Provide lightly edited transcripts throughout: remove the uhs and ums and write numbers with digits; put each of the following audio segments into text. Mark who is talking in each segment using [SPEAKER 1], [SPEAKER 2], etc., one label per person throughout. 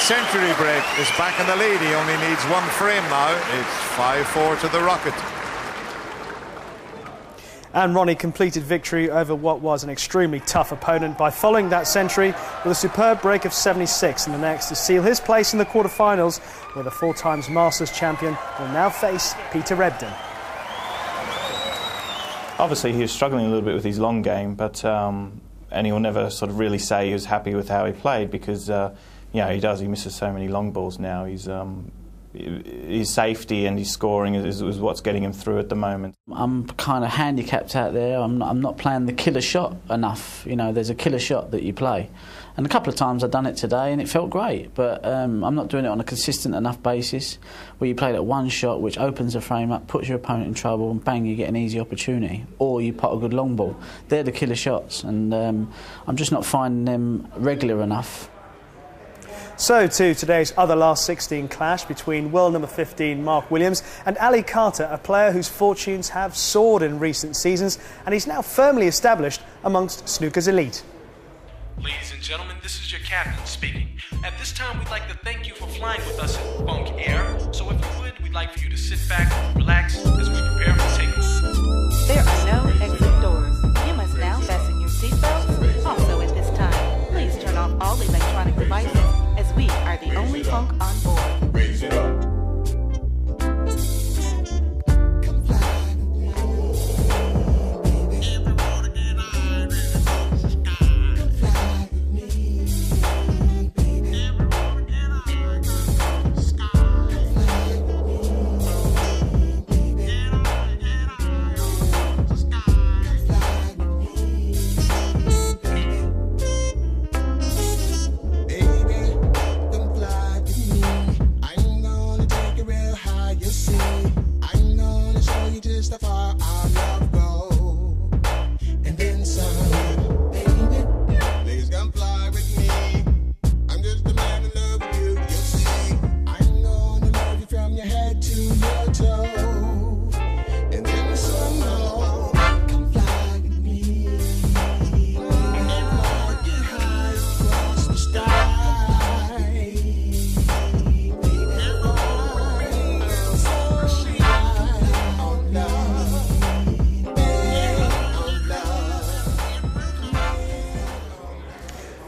[SPEAKER 1] century break is back in the lead. He only needs one frame now. It's 5-4 to the Rocket.
[SPEAKER 2] And Ronnie completed victory over what was an extremely tough opponent by following that century with a superb break of 76 in the next to seal his place in the quarter-finals, where the 4-times Masters champion will now face Peter Ebdon.
[SPEAKER 3] Obviously he was struggling a little bit with his long game, but and he'll never sort of really say he was happy with how he played, because you know, he misses so many long balls now. His safety and his scoring is what's getting him through at the moment.
[SPEAKER 4] I'm kind of handicapped out there. I'm not playing the killer shot enough. You know, there's a killer shot that you play, and a couple of times I've done it today and it felt great, but I'm not doing it on a consistent enough basis where you play that one shot which opens the frame up, puts your opponent in trouble, and bang, you get an easy opportunity, or you pot a good long ball. They're the killer shots, and I'm just not finding them regular enough.
[SPEAKER 2] So to today's other last 16 clash between world number 15 Mark Williams and Ali Carter, a player whose fortunes have soared in recent seasons, and he's now firmly established amongst snooker's elite.
[SPEAKER 5] Ladies and gentlemen, this is your captain speaking. At this time, we'd like to thank you for flying with us in Funk Air. So if you would, we'd like for you to sit back, relax, as we prepare for takeoff.
[SPEAKER 6] There are no exit doors. You must now fasten your seatbelts. Also at this time, please turn off all electronic devices, as we are the only funk on board.
[SPEAKER 7] Raise it up.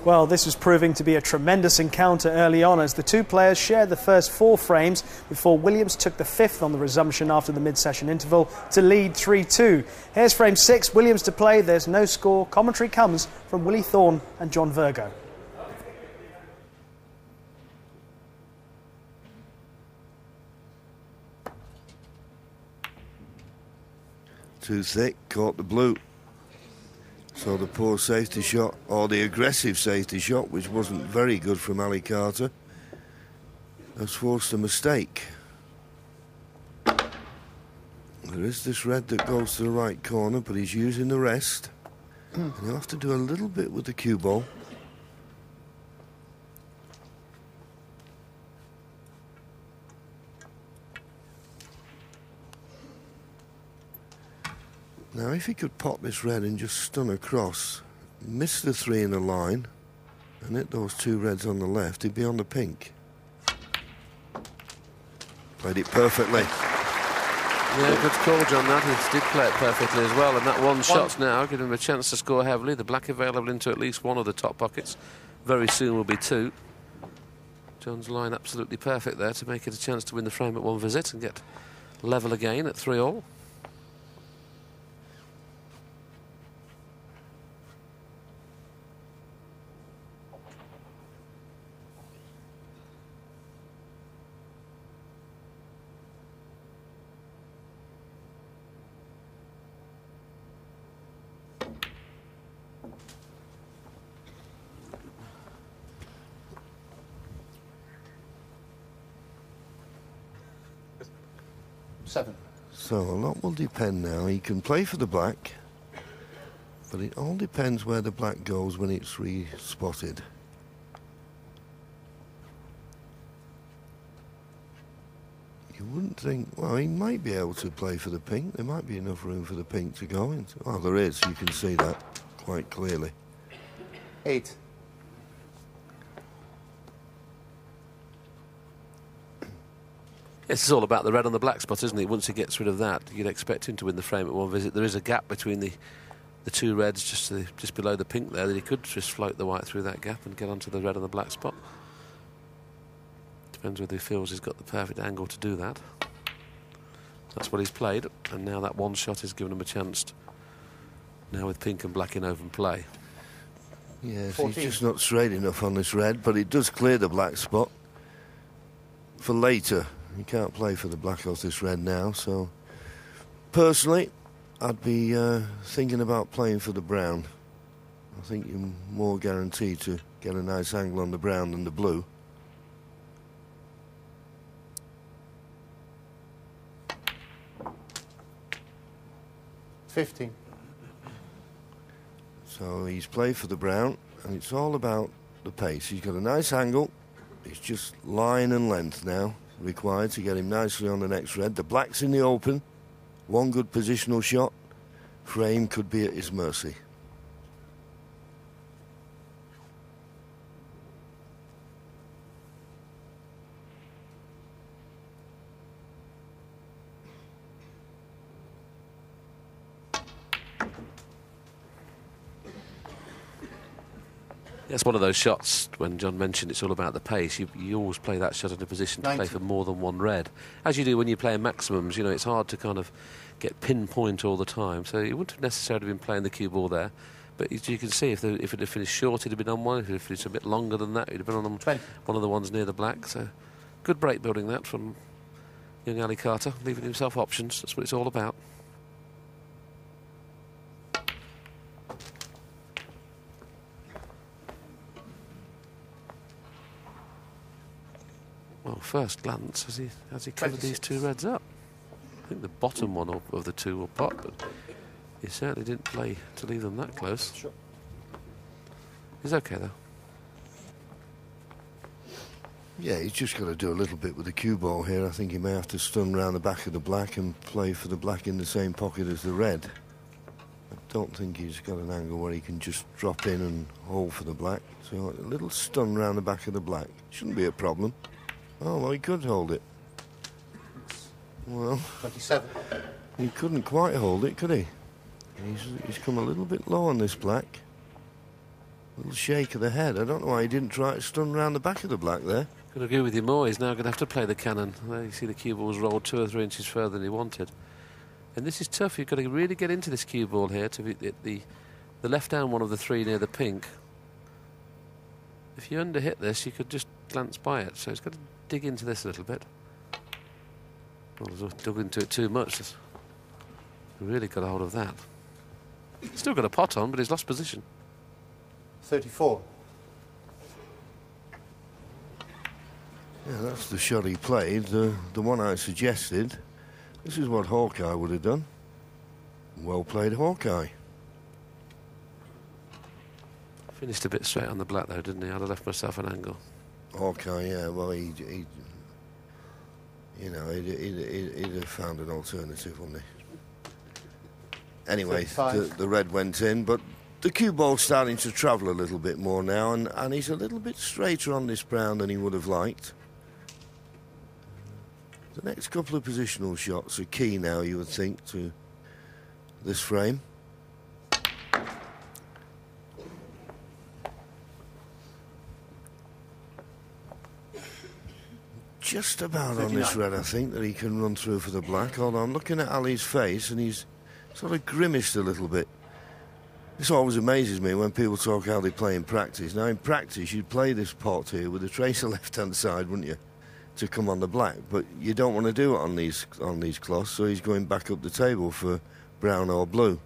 [SPEAKER 2] Well, this was proving to be a tremendous encounter early on, as the two players shared the first 4 frames before Williams took the 5th on the resumption after the mid-session interval to lead 3-2. Here's frame 6, Williams to play, there's no score. Commentary comes from Willie Thorne and John Virgo.
[SPEAKER 8] Too thick, caught the blue. So the poor safety shot, or the aggressive safety shot, which wasn't very good from Ali Carter, has forced a mistake. There is this red that goes to the right corner, but he's using the rest. And he'll have to do a little bit with the cue ball. Now, if he could pop this red and just stun across, miss the 3 in the line, and hit those 2 reds on the left, he'd be on the pink. Played it perfectly.
[SPEAKER 9] Yeah, good call, John. That he did play it perfectly as well, and that one shot now giving him a chance to score heavily. The black available into at least one of the top pockets. Very soon will be 2. John's line absolutely perfect there to make it a chance to win the frame at 1 visit and get level again at 3-all.
[SPEAKER 8] So a lot will depend now. He can play for the black, but it all depends where the black goes when it's re-spotted. You wouldn't think, well, he might be able to play for the pink. There might be enough room for the pink to go into. Oh, there is. You can see that quite clearly.
[SPEAKER 7] 8.
[SPEAKER 9] It's all about the red on the black spot, isn't it? Once he gets rid of that, you'd expect him to win the frame at one visit. There is a gap between the two reds just below the pink there, that he could just float the white through that gap and get onto the red on the black spot. Depends whether he feels he's got the perfect angle to do that. That's what he's played, and now that one shot has given him a chance now with pink and black in open play.
[SPEAKER 8] Yes, he's just not straight enough on this red, but it does clear the black spot for later. You can't play for the black off this red now, so personally I'd be thinking about playing for the brown. I think you're more guaranteed to get a nice angle on the brown than the blue. So he's played for the brown, and it's all about the pace. He's got a nice angle. It's just line and length now required to get him nicely on the next red. The black's in the open. One good positional shot. Frame could be at his mercy.
[SPEAKER 9] That's one of those shots, when John mentioned it's all about the pace, you always play that shot in a position to play for more than one red. As you do when you play in maximums, you know, it's hard to kind of get pinpoint all the time. So you wouldn't have necessarily been playing the cue ball there. But as you can see, if it had finished short, it'd have been on one. If it had finished a bit longer than that, it'd have been on one of the ones near the black. So good break building that from young Ali Carter, leaving himself options. That's what it's all about. Well, first glance, has he covered these two reds up? I think the bottom one of the two will pot, but he certainly didn't play to leave them that close.
[SPEAKER 2] Sure.
[SPEAKER 9] He's okay, though.
[SPEAKER 8] Yeah, he's just got to do a little bit with the cue ball here. I think he may have to stun round the back of the black and play for the black in the same pocket as the red. I don't think he's got an angle where he can just drop in and hold for the black. So a little stun round the back of the black. Shouldn't be a problem. Oh, well, he could hold it. Well,
[SPEAKER 7] 27.
[SPEAKER 8] He couldn't quite hold it, could he? He's come a little bit low on this black. A little shake of the head. I don't know why he didn't try to stun round the back of the black there.
[SPEAKER 9] Could agree with you more. He's now going to have to play the cannon. There you see the cue ball's rolled 2 or 3 inches further than he wanted. And this is tough. You've got to really get into this cue ball here to be the left-hand one of the 3 near the pink. If you underhit this, you could just glance by it. So he's got to dig into this a little bit. Well, he's dug into it too much. He's really got a hold of that. He's still got a pot on, but he's lost position.
[SPEAKER 7] 34.
[SPEAKER 8] Yeah, that's the shot he played, the one I suggested. This is what Hawkeye would have done. Well played, Hawkeye.
[SPEAKER 9] Finished a bit straight on the black, though, didn't he? I'd have left myself an angle.
[SPEAKER 8] Hawkeye, yeah, well, he'd have found an alternative, wouldn't he? Anyway, the red went in, but the cue ball's starting to travel a little bit more now, and he's a little bit straighter on this brown than he would have liked. The next couple of positional shots are key now, you would think, to this frame. Just about on this red, I think, that he can run through for the black, although I'm looking at Ali's face and he's sort of grimaced a little bit. This always amazes me when people talk how they play in practice. Now, in practice, you'd play this pot here with a tracer left-hand side, wouldn't you, to come on the black, but you don't want to do it on these cloths, so he's going back up the table for brown or blue.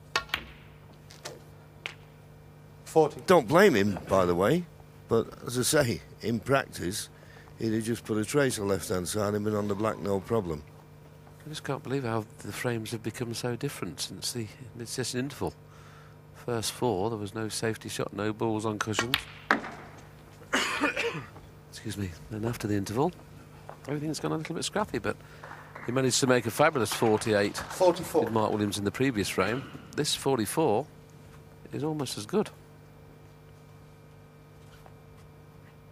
[SPEAKER 7] 40.
[SPEAKER 8] Don't blame him, by the way, but as I say, in practice, he'd have just put a tracer left-hand side and been on the black, no problem.
[SPEAKER 9] I just can't believe how the frames have become so different since the mid-session interval. First 4, there was no safety shot, no balls on cushions. Excuse me. Then after the interval, everything's gone a little bit scrappy, but he managed to make a fabulous 48.
[SPEAKER 7] 44.
[SPEAKER 9] With Mark Williams in the previous frame. This 44 is almost as good.